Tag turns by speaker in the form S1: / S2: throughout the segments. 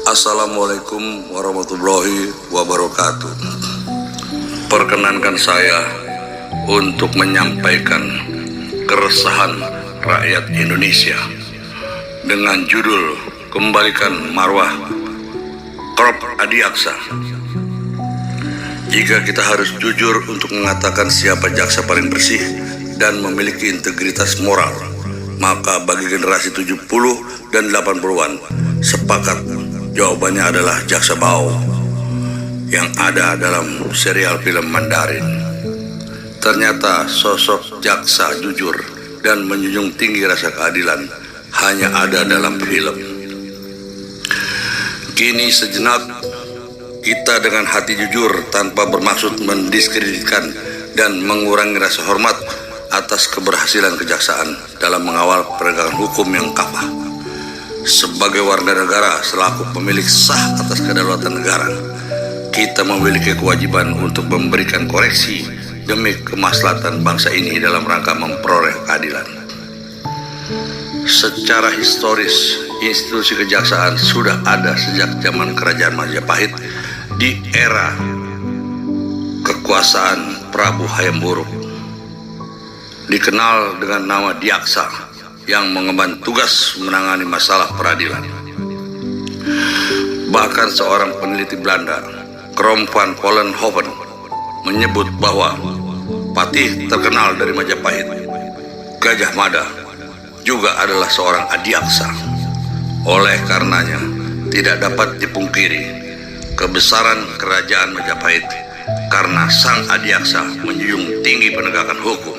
S1: Assalamualaikum warahmatullahi wabarakatuh. Perkenankan saya untuk menyampaikan keresahan rakyat Indonesia dengan judul Kembalikan Marwah Korp Adiaksa. Jika kita harus jujur untuk mengatakan siapa jaksa paling bersih dan memiliki integritas moral, maka bagi generasi 70 dan 80-an sepakat jawabannya adalah Jaksa Bau yang ada dalam serial film Mandarin. Ternyata sosok jaksa jujur dan menjunjung tinggi rasa keadilan hanya ada dalam film. Kini sejenak kita dengan hati jujur tanpa bermaksud mendiskreditkan dan mengurangi rasa hormat atas keberhasilan kejaksaan dalam mengawal penegakan hukum yang kafah. Sebagai warga negara selaku pemilik sah atas kedaulatan negara, kita memiliki kewajiban untuk memberikan koreksi demi kemaslahatan bangsa ini dalam rangka memperoleh keadilan. Secara historis, institusi kejaksaan sudah ada sejak zaman Kerajaan Majapahit di era kekuasaan Prabu Hayam Wuruk. Dikenal dengan nama Diaksa yang mengemban tugas menangani masalah peradilan. Bahkan seorang peneliti Belanda, Krom van Vollenhoven, menyebut bahwa patih terkenal dari Majapahit, Gajah Mada, juga adalah seorang adiaksa. Oleh karenanya, tidak dapat dipungkiri kebesaran kerajaan Majapahit karena sang adiaksa menjunjung tinggi penegakan hukum.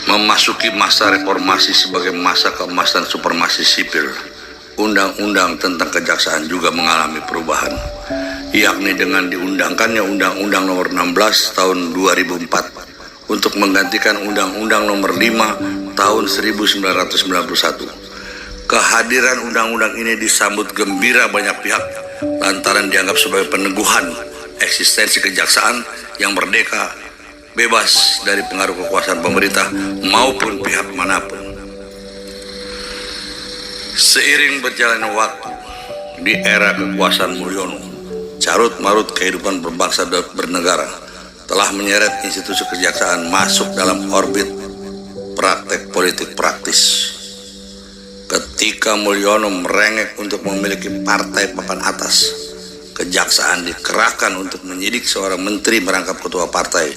S1: Memasuki masa reformasi sebagai masa keemasan supremasi sipil, undang-undang tentang kejaksaan juga mengalami perubahan, yakni dengan diundangkannya Undang-Undang Nomor 16 Tahun 2004 untuk menggantikan Undang-Undang Nomor 5 Tahun 1991. Kehadiran undang-undang ini disambut gembira banyak pihak lantaran dianggap sebagai peneguhan eksistensi kejaksaan yang merdeka, bebas dari pengaruh kekuasaan pemerintah maupun pihak manapun. Seiring berjalannya waktu di era kekuasaan Mulyono, carut-marut kehidupan berbangsa dan bernegara telah menyeret institusi kejaksaan masuk dalam orbit praktek politik praktis. Ketika Mulyono merengek untuk memiliki partai papan atas, kejaksaan dikerahkan untuk menyidik seorang menteri merangkap ketua partai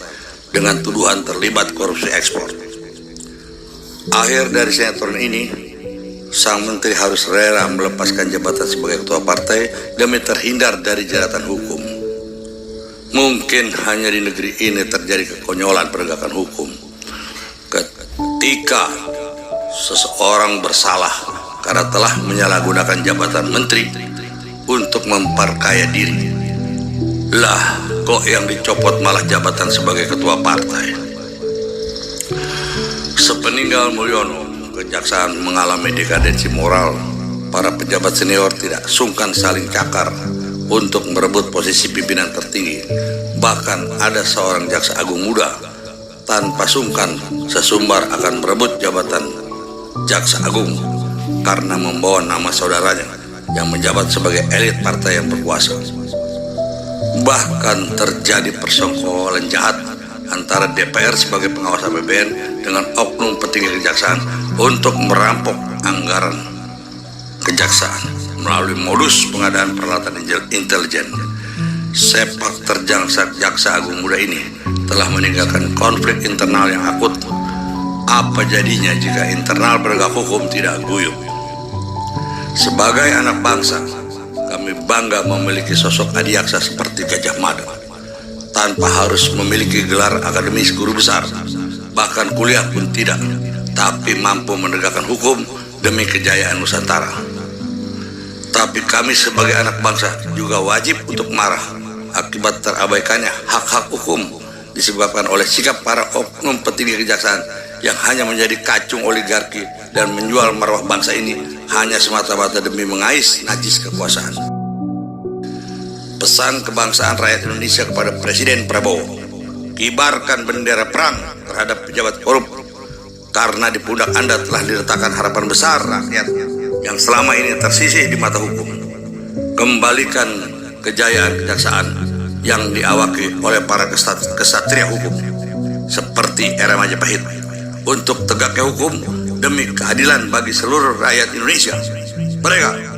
S1: dengan tuduhan terlibat korupsi ekspor. Akhir dari sinetron ini, sang menteri harus rela melepaskan jabatan sebagai ketua partai demi terhindar dari jeratan hukum. Mungkin hanya di negeri ini terjadi kekonyolan penegakan hukum. Ketika seseorang bersalah karena telah menyalahgunakan jabatan menteri untuk memperkaya diri, lah kok yang dicopot malah jabatan sebagai ketua partai. Sepeninggal Mulyono, kejaksaan mengalami dekadensi moral. Para pejabat senior tidak sungkan saling cakar untuk merebut posisi pimpinan tertinggi. Bahkan ada seorang jaksa agung muda tanpa sungkan sesumbar akan merebut jabatan jaksa agung karena membawa nama saudaranya yang menjabat sebagai elit partai yang berkuasa. Bahkan terjadi persekongkolan jahat antara DPR sebagai pengawas APBN dengan oknum petinggi kejaksaan untuk merampok anggaran kejaksaan melalui modus pengadaan peralatan intelijen. Sepak terjang jaksa agung muda ini telah meninggalkan konflik internal yang akut. Apa jadinya jika internal penegak hukum tidak guyup? Sebagai anak bangsa, kami bangga memiliki sosok adiaksa seperti Gajah Mada, tanpa harus memiliki gelar akademis guru besar, bahkan kuliah pun tidak, tapi mampu menegakkan hukum demi kejayaan Nusantara. Tapi kami sebagai anak bangsa juga wajib untuk marah akibat terabaikannya hak-hak hukum disebabkan oleh sikap para oknum petinggi kejaksaan yang hanya menjadi kacung oligarki dan menjual marwah bangsa ini hanya semata-mata demi mengais najis kekuasaan. Pesan kebangsaan rakyat Indonesia kepada Presiden Prabowo, kibarkan bendera perang terhadap pejabat korup, karena di pundak Anda telah diletakkan harapan besar rakyat yang selama ini tersisih di mata hukum. Kembalikan kejayaan kejaksaan yang diawaki oleh para kesatria hukum seperti era Majapahit untuk tegaknya hukum demi keadilan bagi seluruh rakyat Indonesia. Mereka